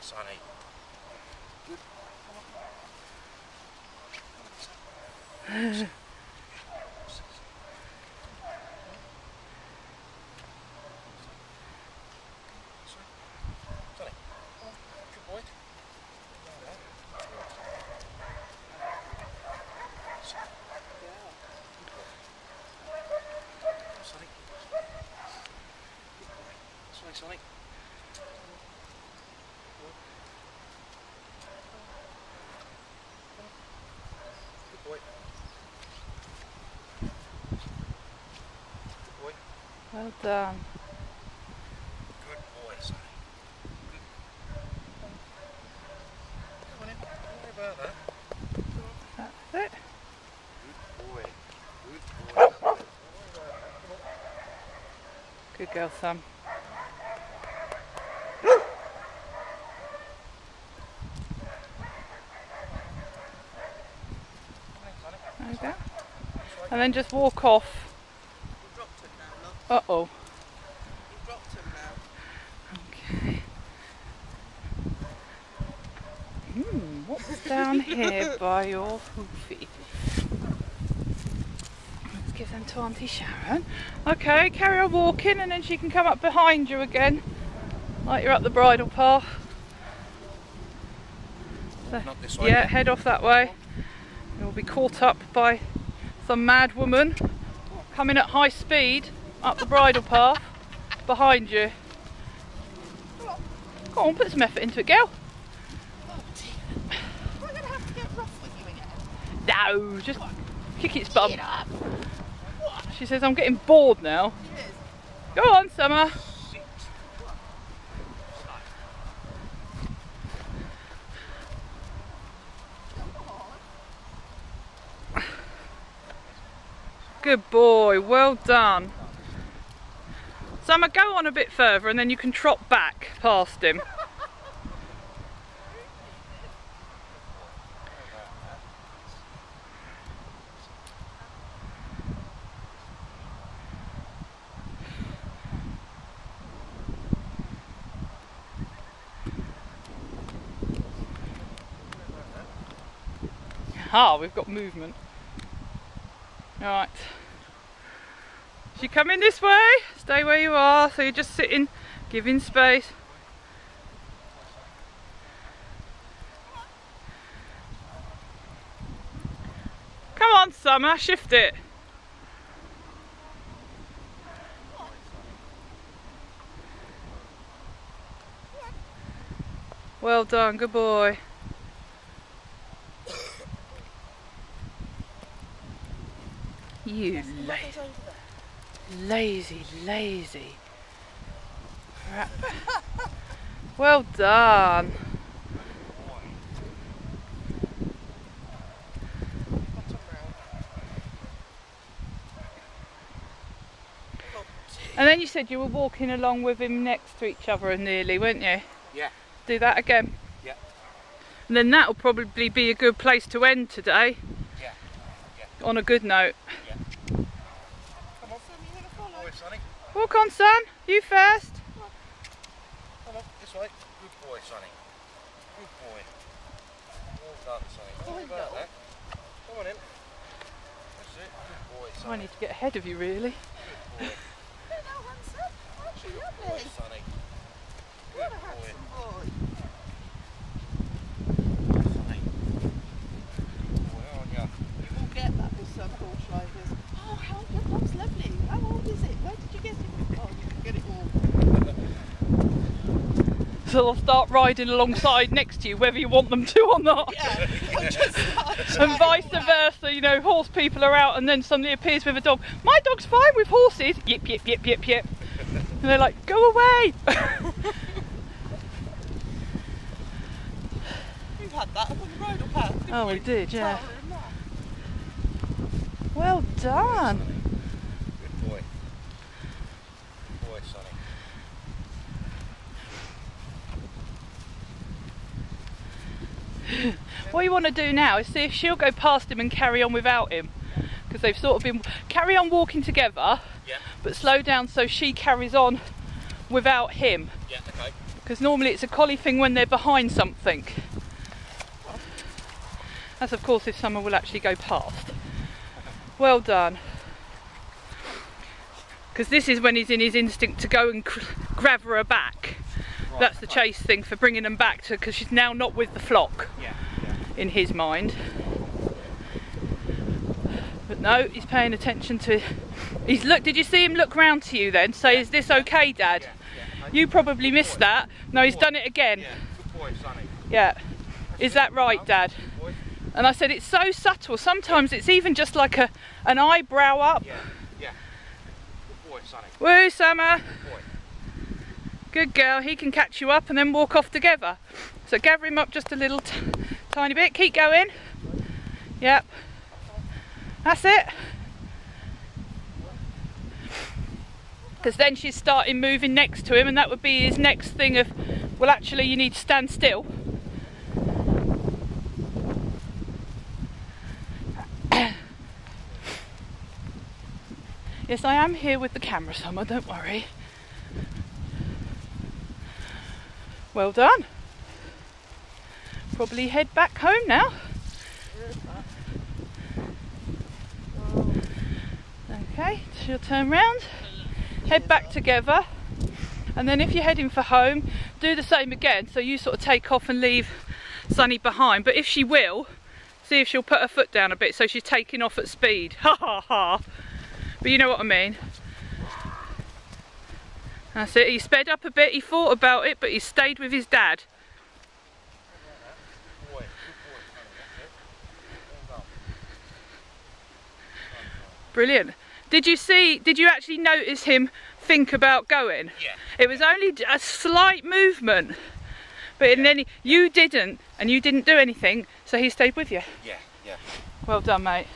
Sonny. Good. Sonny. Good boy. Sonny. Sonny. Good boy. Good boy. Well done. Good boy, Sonny. Good. Come on in. Don't worry about that. That's it. Good boy. Good boy. Don't worry about that. Come on. Good girl, Sam. There you go. And then just walk off. You dropped him now, look. Uh-oh. You dropped him now. Okay. What's down here by your hoofy? Let's give them to Auntie Sharon. Okay, carry on walking and then she can come up behind you again. Like you're up the bridle path. So, Not this way. yeah, head off that way. You'll be caught up by some mad woman coming at high speed up the bridle path behind you. Come on, put some effort into it, girl. Oh dear. We're going to have to get rough with you again. No, just kick its bum. Get up. She says, I'm getting bored now. It is. Go on, Summer. Good boy, well done. Summer, go on a bit further and then you can trot back past him. Ah, we've got movement. Right. As you come in this way, stay where you are, so you're just sitting, giving space. Come on, Summer, shift it. Well done, good boy. You lazy crap. Well done. And then you said you were walking along with him next to each other nearly, weren't you? Yeah. Do that again. Yeah. And then that'll probably be a good place to end today. Yeah. Yeah. On a good note. Yeah. Come on, Sonny, you want to follow? boy, Sonny. Walk on, son. You first. Come on, this way. Good boy, Sonny. Good boy. Well done, Sonny. Don't worry about that. Come on in. That's it. Good boy, Sonny. I need to get ahead of you, really. Good boy. Hey now, handsome. Aren't you Good boy, lovely? Sonny. What a Good boy. handsome boy. Sonny. Good boy, aren't you? You will get that with some horse riders. Oh, how your dog's lovely. How old is it? Where did you get it from? Oh, you can get it all. So they'll start riding alongside next to you, whether you want them to or not. Yeah, we'll just start And vice chatting away. versa, you know, horse people are out and then somebody appears with a dog. My dog's fine with horses. Yip, yip, yip, yip, yip. And they're like, go away. We've had that up on the bridle path. didn't Oh, we did, yeah. Tara and Matt. Well done. Good boy. Good boy, Sonny. What you want to do now is see if she'll go past him and carry on without him. Because they've sort of been, carry on walking together, Yeah. but slow down so she carries on without him. Yeah, okay. Because normally it's a collie thing when they're behind something. That's of course if someone will actually go past. Well done. Because this is when he's in his instinct to go and grab her back. Right, that's the chase thing for bringing them back to, because she's now not with the flock. Yeah. In his mind. But no, he's paying attention to. Did you see him look round to you then? Say, is this okay, Dad? Yeah. You probably missed that. No, he's done it again. Yeah, good boy, Sonny. Yeah. Is that right, Dad? And I said it's so subtle. Sometimes it's even just like an eyebrow up. Yeah. Good boy, Sonny. Woo, Summer. Good boy. Good girl. He can catch you up and then walk off together. So gather him up just a little tiny bit. Keep going. Yep. That's it. Because then she's starting moving next to him, and that would be his next thing of, well, actually you need to stand still. Yes, I am here with the camera, Summer, don't worry. Well done. Probably head back home now. Okay, so you'll turn round, head back together, and then if you're heading for home, do the same again. So you sort of take off and leave Sonny behind, but if she will, see if she'll put her foot down a bit so she's taking off at speed. Ha ha ha. But you know what I mean. That's it, he sped up a bit, he thought about it, but he stayed with his dad. Brilliant. Did you actually notice him think about going? Yeah. It was only a slight movement, but then you didn't, and you didn't do anything, so he stayed with you. Yeah. Well done, mate.